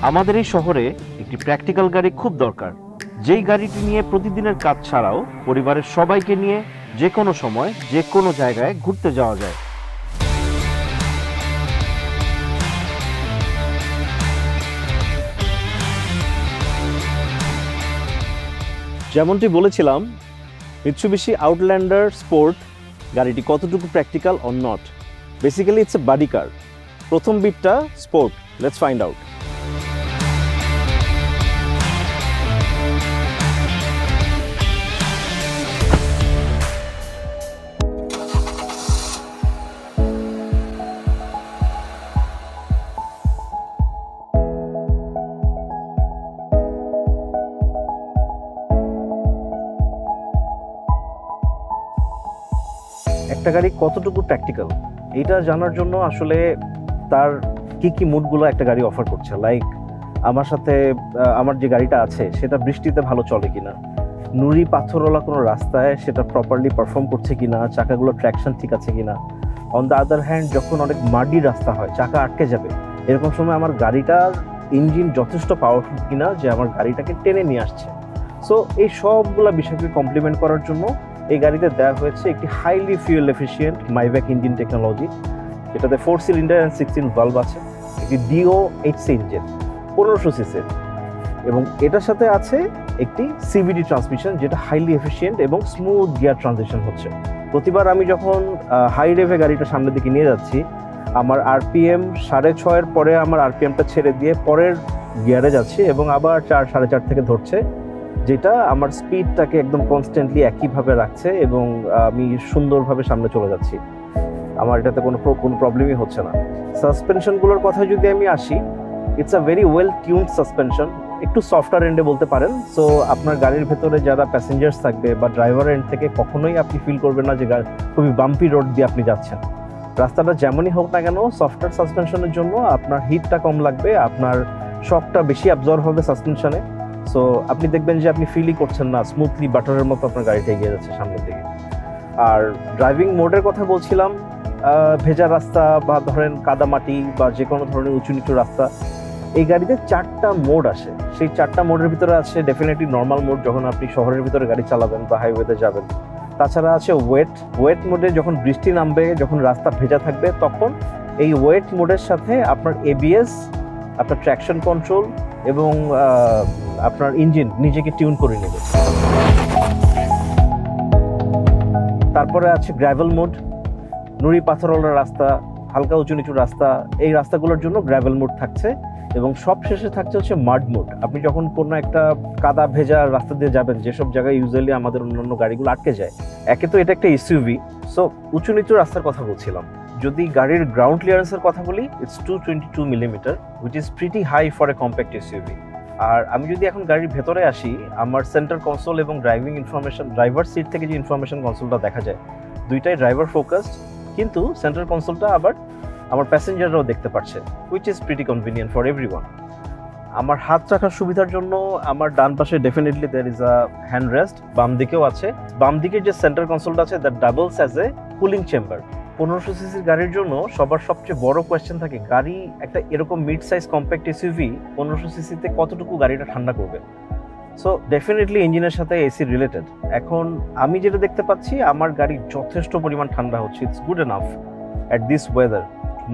আমাদের এই শহরে একটি প্র্যাকটিক্যাল গাড়ি খুব দরকার, যেই গাড়িটি নিয়ে প্রতিদিনের কাজ ছাড়াও পরিবারের সবাইকে নিয়ে যে কোনো সময় যে কোনো জায়গায় ঘুরতে যাওয়া যায়। যেমনটি বলেছিলাম, মিৎসুবিশি আউটল্যান্ডার স্পোর্ট গাড়িটি কতটুকু practical or not. Basically it's a buddy car. প্রথম বিটটা স্পোর্ট, লেটস ফাইন্ড আউট। একটা গাড়ি কতটুকু প্র্যাকটিক্যাল এটা জানার জন্য আসলে তার কি কি মুডগুলো একটা গাড়ি অফার করছে। লাইক আমার সাথে আমার যে গাড়িটা আছে সেটা বৃষ্টিতে ভালো চলে কিনা, নুড়ি পাথরওয়ালা কোনো রাস্তায় সেটা প্রপারলি পারফর্ম করছে কিনা, চাকাগুলো ট্র্যাকশন ঠিক আছে কিনা। অন দ্য আদার হ্যান্ড যখন অনেক মাডি রাস্তা হয়, চাকা আটকে যাবে, এরকম সময় আমার গাড়িটার ইঞ্জিন যথেষ্ট পাওয়ারফুল কিনা যে আমার গাড়িটাকে টেনে নিয়ে আসছে। সো এই সবগুলো বিষয়কে কমপ্লিমেন্ট করার জন্য এই গাড়িতে দেওয়া হয়েছে একটি হাইলি ফিউয়েল এফিশিয়েন্ট মাইব্যাক ইঞ্জিন টেকনোলজি, যেটাতে 4 সিলিন্ডার অ্যান্ড 16 ভালভ আছে, একটি ডিও এইচসি ইঞ্জিন 1500 সিসির, এবং এটার সাথে আছে একটি সিভিডি ট্রান্সমিশন যেটা হাইলি এফিশিয়েন্ট এবং স্মুথ গিয়ার ট্রানজিশন হচ্ছে। প্রতিবার আমি যখন হাই রেভে গাড়িটা সামনের দিকে নিয়ে যাচ্ছি, আমার আরপিএম 6.5-এর পরে আমার আরপিএমটা ছেড়ে দিয়ে পরের গিয়ারে যাচ্ছি এবং আবার 4-4.5 থেকে ধরছে, যেটা আমার স্পিডটাকে একদম কনস্ট্যান্টলি একইভাবে রাখছে এবং আমি সুন্দরভাবে সামনে চলে যাচ্ছি। আমার এটাতে কোনো প্রবলেমই হচ্ছে না। সাসপেনশনগুলোর কথা যদি আমি আসি, it's a very well tuned suspension, একটু সফটওয়্যার এন্ডে বলতে পারেন। সো আপনার গাড়ির ভেতরে যারা প্যাসেঞ্জার্স থাকবে বা ড্রাইভার এন্ড থেকে কখনোই আপনি ফিল করবেন না যে খুবই বাম্পি রোড দিয়ে আপনি যাচ্ছেন। রাস্তাটা যেমনই হোক না কেন, সফটওয়্যার সাসপেনশনের জন্য আপনার হিটটা কম লাগবে, আপনার শকটা বেশি অ্যাবজর্ব হবে সাসপেনশনে। সো আপনি দেখবেন যে আপনি ফিলই করছেন না, স্মুথলি বাটারের মতো আপনার গাড়িটা এগিয়ে যাচ্ছে সামনের দিকে। আর ড্রাইভিং মোডের কথা বলছিলাম, ভেজা রাস্তা বা ধরেন কাদামাটি বা যে কোনো ধরনের উঁচু নিচু রাস্তা, এই গাড়িতে 4টা মোড আসে। সেই 4টা মোডের ভিতরে আছে ডেফিনেটলি নর্মাল মোড, যখন আপনি শহরের ভিতরে গাড়ি চালাবেন বা হাইওয়েতে যাবেন। তাছাড়া আছে ওয়েট মোডে, যখন বৃষ্টি নামবে, যখন রাস্তা ভেজা থাকবে, তখন এই ওয়েট মোডের সাথে আপনার এবিএস, আপনার ট্র্যাকশন কন্ট্রোল এবং আপনার ইঞ্জিন নিজেকে টিউন করে নেবে। তারপরে আছে গ্র্যাভেল মোড, নুড়ি পাথরওয়ালা রাস্তা, হালকা উঁচু নিচু রাস্তা, এই রাস্তাগুলোর জন্য গ্র্যাভেল মোড থাকছে। এবং সব শেষে থাকছে হচ্ছে মাড মোড। আপনি যখন কোনো একটা কাদা ভেজা রাস্তা দিয়ে যাবেন, যেসব জায়গায় ইউজুয়ালি আমাদের অন্যান্য গাড়িগুলো আটকে যায়, একে তো এটা একটা এসইউভি, সো উঁচু নিচু রাস্তার কথা বলছিলাম। যদি গাড়ির গ্রাউন্ড ক্লিয়ারেন্সের কথা বলি, it's 222 millimetre, which is pretty high for a compact SUV. আর আমি যদি এখন গাড়ির ভেতরে আসি, আমার সেন্টার কনসোল এবং ড্রাইভিং ইনফরমেশন, ড্রাইভার সিট থেকে যে ইনফরমেশন কনসোলটা দেখা যায়, দুইটাই ড্রাইভার ফোকাসড, কিন্তু সেন্টার কনসোলটা আবার আমার প্যাসেঞ্জাররাও দেখতে পাচ্ছে, which is pretty convenient for everyone. আমার হাত রাখার সুবিধার জন্য আমার ডান পাশে definitely there is a hand rest, বাম দিকেও আছে। বাম দিকের যে সেন্টার কনসোলটা আছে, that doubles as a cooling chamber. 1500 সিসির গাড়ির জন্য সবার সবচেয়ে বড় কোয়েশ্চেন থাকে, গাড়ি একটা এরকম মিড সাইজ কম্প্যাক্ট এসইউভি 1500 সিসিতে কতটুকু গাড়িটা ঠান্ডা করবে। সো ডেফিনেটলি ইঞ্জিনের সাথে এসি রিলেটেড। এখন আমি যেটা দেখতে পাচ্ছি, আমার গাড়ি যথেষ্ট পরিমাণ ঠান্ডা হচ্ছে, it's good enough at this weather.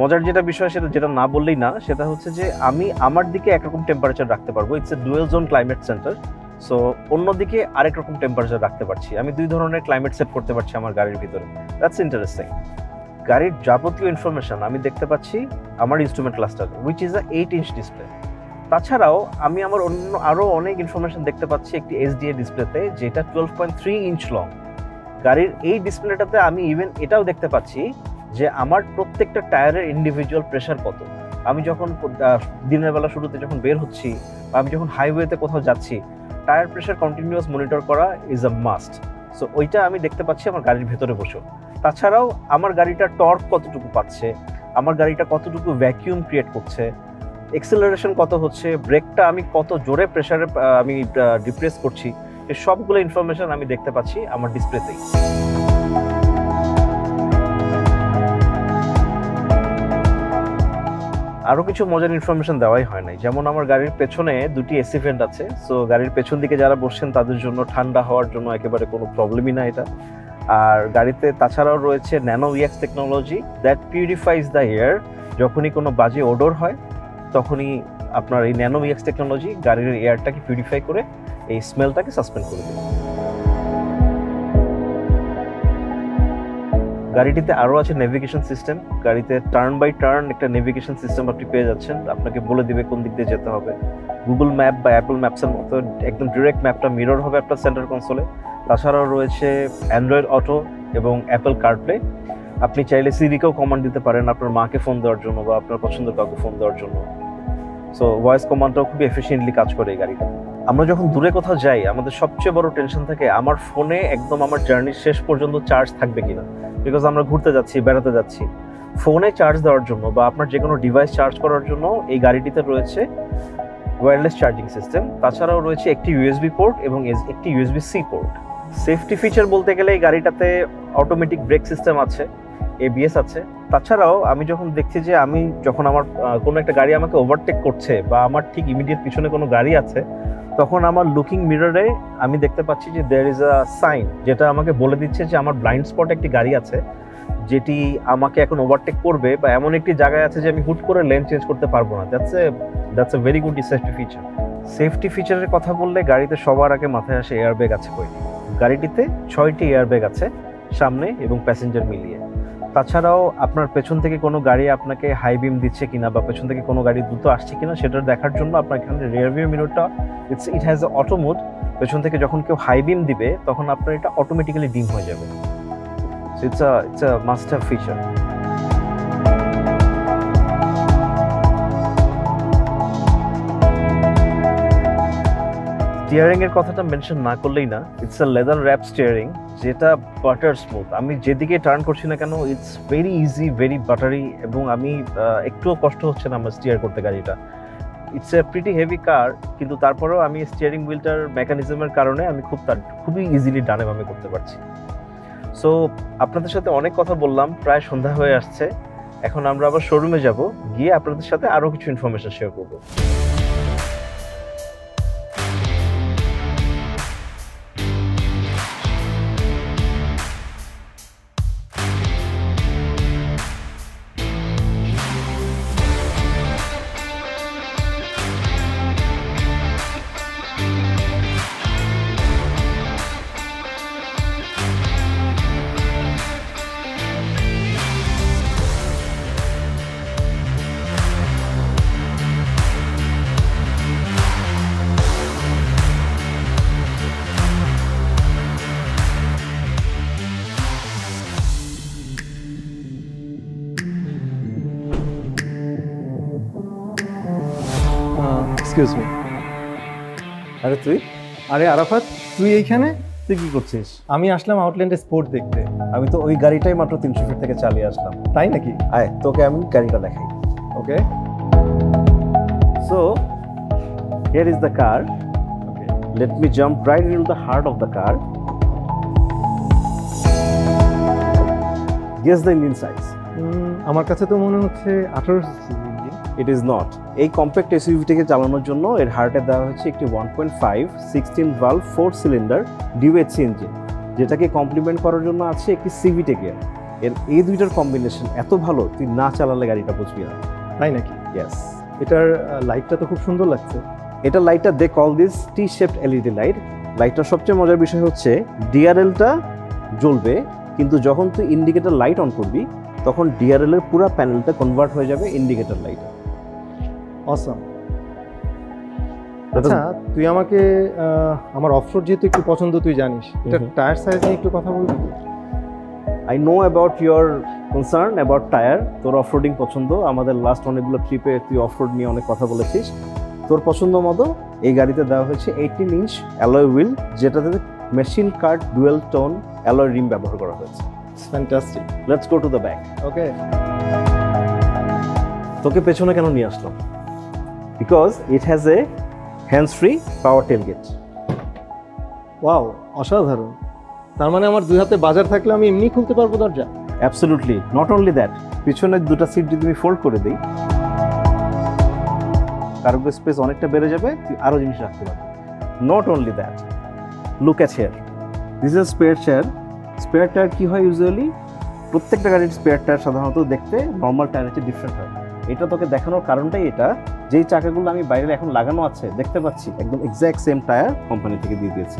মজার যেটা বিষয়, সেটা যেটা না বললেই না, সেটা হচ্ছে যে আমি আমার দিকে একরকম টেম্পারেচার রাখতে পারবো, it's a dual zone climate centre. So অন্যদিকে আরেক রকম টেম্পারেচার রাখতে পারছি, আমি 2 ধরনের ক্লাইমেট সেট করতে পারছি আমার গাড়ির ভিতরে। That's interesting. গাড়ির যাবতীয় ইনফরমেশন আমি দেখতে পাচ্ছি আমার instrument cluster, which is a 8-inch display. তাছাড়াও আমি আমার অন্য আরও অনেক ইনফরমেশন দেখতে পাচ্ছি একটি এসডিএ ডিসপ্লেতে, যেটা 12.3 ইঞ্চ লং। গাড়ির এই ডিসপ্লেটাতে আমি ইভেন এটাও দেখতে পাচ্ছি যে আমার প্রত্যেকটা টায়ারের ইন্ডিভিজুয়াল প্রেশার কত। আমি যখন দিনের বেলা শুরুতে যখন বের হচ্ছি, বা আমি যখন হাইওয়েতে কোথাও যাচ্ছি, টায়ার প্রেশার কন্টিনিউয়াস মনিটর করা ইজ আ মাস্ট। সো ওইটা আমি দেখতে পাচ্ছি আমার গাড়ির ভেতরে বসে। তাছাড়াও আমার গাড়িটা টর্ক কতটুকু পাচ্ছে, আমার গাড়িটা কতটুকু ভ্যাকিউম ক্রিয়েট করছে, এক্সেলারেশন কত হচ্ছে, ব্রেকটা আমি কত জোরে প্রেশারে আমি ডিপ্রেস করছি, এই সবগুলো ইনফরমেশন আমি দেখতে পাচ্ছি আমার ডিসপ্লেতেই। আরো কিছু মজার ইনফরমেশন দেওয়াই হয় নাই, যেমন আমার গাড়ির পেছনে দুটি এসি ভেন্ট আছে। সো গাড়ির পেছন দিকে যারা বসছেন তাদের জন্য ঠান্ডা হওয়ার জন্য একেবারে কোনো প্রবলেমই না এটা। আর গাড়িতে তাছাড়াও রয়েছে nano VX technology that পিউরিফাইজ the air. যখনই কোনো বাজে ওডর হয় তখনই আপনার এই ন্যানো ভিএক্স টেকনোলজি গাড়ির এয়ারটাকে পিউরিফাই করে এই স্মেলটাকে সাসপেন্ড করে দেবে। গাড়িটিতে আরও আছে নেভিগেশন সিস্টেম। গাড়িতে টার্ন বাই টার্ন একটা নেভিগেশন সিস্টেম আপনি পেয়ে যাচ্ছেন, আপনাকে বলে দিবে কোন দিক দিয়ে যেতে হবে। গুগল ম্যাপ বা অ্যাপল ম্যাপসের মতো একদম ডিরেক্ট ম্যাপটা মিরর হবে আপনার সেন্টার কনসোলে। তাছাড়াও রয়েছে অ্যান্ড্রয়েড অটো এবং অ্যাপল কারপ্লে। আপনি চাইলে সিরিকেও কমান্ড দিতে পারেন আপনার মাকে ফোন দেওয়ার জন্য বা আপনার পছন্দের কাউকে ফোন দেওয়ার জন্য। সো ভয়েস কমান্ডটাও খুবই এফিসিয়েন্টলি কাজ করে এই গাড়িটা। আমরা যখন দূরে কোথাও যাই আমাদের সবচেয়ে বড় টেনশন থাকে আমার ফোনে একদম আমার জার্নির শেষ পর্যন্ত চার্জ থাকবে কিনা, বিকজ আমরা ঘুরতে যাচ্ছি, বেড়াতে যাচ্ছি। ফোনে চার্জ দেওয়ার জন্য বা আপনার যে কোনো ডিভাইস চার্জ করার জন্য এই গাড়িটিতে রয়েছে ওয়্যারলেস চার্জিং সিস্টেম। তাছাড়াও রয়েছে একটি ইউএসবি পোর্ট এবং একটি USB C port. Safety feature বলতে গেলে এই গাড়িটাতে অটোমেটিক ব্রেক সিস্টেম আছে, এবিএস আছে। তাছাড়াও আমি যখন দেখছি যে আমি যখন আমার কোনো একটা গাড়ি আমাকে ওভারটেক করছে বা আমার ঠিক ইমিডিয়েট পিছনে কোনো গাড়ি আছে, তখন আমার লুকিং মিররে আমি দেখতে পাচ্ছি যে দেয়ার ইজ আ সাইন যেটা আমাকে বলে দিচ্ছে যে আমার ব্লাইন্ড স্পটে একটি গাড়ি আছে যেটি আমাকে এখন ওভারটেক করবে বা এমন একটি জায়গায় আছে যে আমি হুট করে লেন চেঞ্জ করতে পারবো না। That's a very good safety feature. Safety ফিচারের কথা বললে গাড়িতে সবার আগে মাথায় আসে এয়ারব্যাগ আছে কয়টি। গাড়িটিতে 6টি এয়ারব্যাগ আছে সামনে এবং প্যাসেঞ্জার মিলিয়ে। তাছাড়াও আপনার পেছন থেকে কোনো গাড়ি আপনাকে হাই বিম দিচ্ছে কিনা বা পেছন থেকে কোনো গাড়ি দ্রুত আসছে কিনা সেটা দেখার জন্য আপনার এখানে রিয়ার ভিউ মিররটা it has a auto mode. পেছন থেকে যখন কেউ হাই বিম দিবে তখন আপনার এটা অটোমেটিক্যালি ডিম হয়ে যাবে। So it's a must have feature. Steering এর কথাটা মেনশন না করলেই না, it's a leather rap steering যেটা বাটার স্মুথ। আমি যেদিকে টার্ন করছি না কেন it's very easy, very buttery, এবং আমি একটুও কষ্ট হচ্ছে না আমার স্টিয়ার করতে গাড়িটা। ইটস এ প্রিটি হেভি কার, কিন্তু তারপরেও আমি স্টিয়ারিং হুইলটার মেকানিজমের কারণে আমি খুবই ইজিলি ডানে বামে করতে পারছি। সো আপনাদের সাথে অনেক কথা বললাম, প্রায় সন্ধ্যা হয়ে আসছে। এখন আমরা আবার শোরুমে যাব, গিয়ে আপনাদের সাথে আরও কিছু ইনফরমেশন শেয়ার করবো। Excuse me. আরে তুই? আরে আরাফাত, তুই এইখানে? তুই কি করছিস? আমি আসলাম আউটল্যান্ডে স্পোর্ট দেখতে। আমি তো ওই গাড়িটাই মাত্র 300 ফিট থেকে চালিয়ে আসলাম। তাই নাকি? আয় তোকে আমি গাড়িটা দেখাই। Okay so here is the car. Okay, let me jump right into the heart of the car. Guess the engine size. আমার কাছে তো মনে হচ্ছে 18 CC engine. It is not. এই কম্প্যাক্ট এসইউভিটিকে চালানোর জন্য এর হার্টে দেওয়া হচ্ছে একটি 1.5 16 ভালভ 4 সিলিন্ডার ডিউএইচসি ইঞ্জিন, যেটাকে কমপ্লিমেন্ট করার জন্য আছে একটি সিভিটি গিয়ার। এর এই দুইটার কম্বিনেশন এত ভালো তুই না চালালে গাড়িটা বুঝবি না। তাই নাকি? ইয়েস। এটার লাইটটা তো খুব সুন্দর লাগছে। এটা লাইটটা they call this T shaped LED light. লাইটটার সবচেয়ে মজার বিষয় হচ্ছে ডিআরএলটা জ্বলবে, কিন্তু যখন তুই ইন্ডিকেটর লাইট অন করবি তখন ডিআরএল এর পুরো প্যানেলটা কনভার্ট হয়ে যাবে ইন্ডিকেটর লাইটে। অসাম। আচ্ছা, তুই আমাকে আমার অফরোড যেহেতু একটু পছন্দ, তুই জানিস, এটা টায়ার সাইজ নিয়ে একটু কথা বলবি? I know about your concern about tyre. তোর অফরোডিং পছন্দ, আমাদের লাস্ট অনেকগুলো ট্রিপে তুই অফরোড নিয়ে অনেক কথা বলেছিস। তোর পছন্দ মতো এই গাড়িতে দেওয়া হয়েছে 18 ইঞ্চ অ্যালয় হুইল, যেটাতে machine cut dual tone alloy rim ব্যবহার করা হয়েছে। Fantastic. Let's go to the back. Okay. তোকে পেছনে কেন নিয়ে আসলাম? Because it has a hands free power tailgate. Wow, অসাধারণ। তার মানে আমার দুই হাতে বাজার থাকলে আমি এমনি খুলতে পারবো দরজা? অ্যাবসলিউটলি। নট অনলি দ্যাট, পিছনের দুটো সিট যদি আমি ফোল্ড করে দিই কার্গো স্পেস অনেকটা বেড়ে যাবে, তুই আরও জিনিস রাখতে পারবি। Not only that, look at here, this is spare tyre. Spare tyre কী হয় ইউজুয়ালি, প্রত্যেকটা গাড়ির স্পেয়ার টায়ার সাধারণত দেখতে নর্মাল টায়ারের চেয়ে ডিফারেন্ট হয়। এটা তোকে দেখানোর কারণটাই এটা, যেই চাকাগুলো আমি বাইরে এখন লাগানো আছে দেখতে পাচ্ছি একদম এক্স্যাক্ট সেম টায়ার কোম্পানি থেকে দিয়ে দিয়েছে।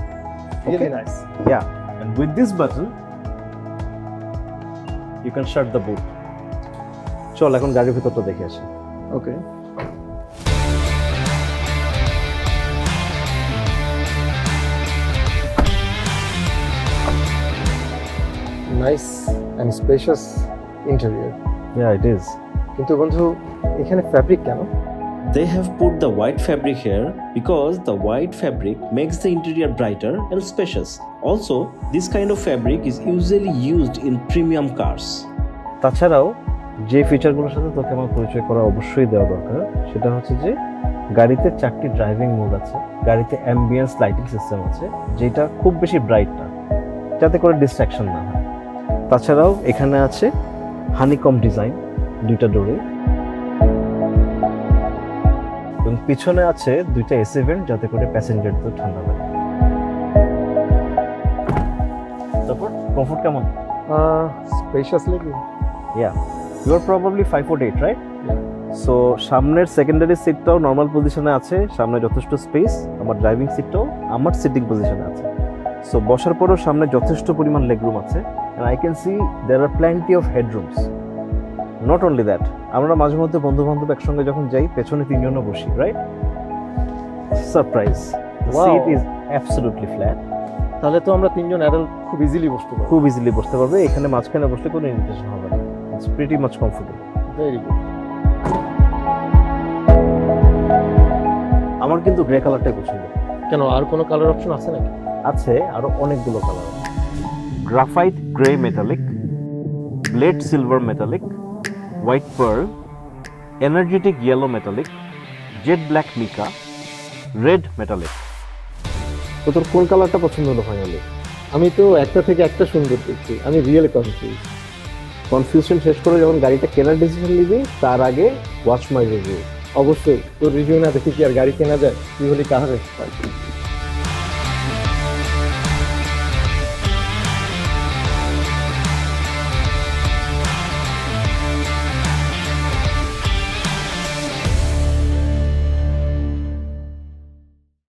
Really nice. Yeah, and with this button you can shut the boot. চল এখন গাড়ির ভিতরটা দেখে আসি। Okay. Nice and spacious interior. Yeah, it is. কিন্তু বন্ধু এখানে ফ্যাব্রিক কেন? They have put the white fabric here because the white fabric makes the interior brighter and spacious. Also, this kind of fabric is usually used in premium cars. তাছাড়াও যে ফিচারগুলোর সাথে তোকে আমার পরিচয় করা অবশ্যই দেওয়া দরকার, সেটা হচ্ছে যে গাড়িতে 4টি ড্রাইভিং মোড আছে, গাড়িতে অ্যাম্বিয়েন্স লাইটিং সিস্টেম আছে যেটা খুব বেশি ব্রাইট না, যাতে করে ডিস্ট্রাকশন না হয়। তাছাড়াও এখানে আছে হানিকম ডিজাইন 2টা ডোরে, এবং পিছনে আছে 2টা এসি ভেন্ট যাতে করে প্যাসেঞ্জারদের ঠান্ডা লাগে। তারপর কমফোর্ট কেমন? স্পেশাস লাগে। Yeah, you are probably 5 foot 8, right? So সামনের সেকেন্ডারি সিটটাও নর্মাল পজিশনে আছে, সামনে যথেষ্ট স্পেস, আমার ড্রাইভিং সিটটাও আমার সিটিং পজিশনে আছে। সো বসার পরেও সামনে যথেষ্ট পরিমাণ লেগরুম আছে, and I can see there are plenty of headrooms. Not only that, আমরা মাঝে মধ্যে বন্ধু বান্ধব একসঙ্গে যখন যাই পেছনে 3 জনও বসি, right? Surprise, Wow. Seat is absolutely flat. তাহলে তো আমরা 3 জন অ্যাডাল্ট খুব ইজিলি বসতে পারবো। খুব ইজিলি বসতে পারবে, এখানে মাঝখানে বসলে কোনো ইরিটেশন হবে না, it's pretty much comfortable. Very good. আমার কিন্তু গ্রে কালারটাই পছন্দ। কেন, আর কোনো কালার অপশন আছে নাকি? আছে, আরো অনেকগুলো কালার আছে। Graphite grey metallic, blade silver metallic, white pearl, energetic yellow metallic, jade black mica, red metallic. তো তোর কোন কালারটা পছন্দ হলো ফাইনালি? আমি তো একটা থেকে একটা সুন্দর দেখছি, আমি রিয়েল কনফিউজ। কনফিউশন শেষ করে যখন গাড়িটা কেনার ডিসিশন নিবি তার আগে ওয়াচ মাই রিভিউ। অবশ্যই, তোর রিভিউ না দেখে কি আর গাড়ি কেনা যায়? তুই হলি কাহার এক্সপার্ট।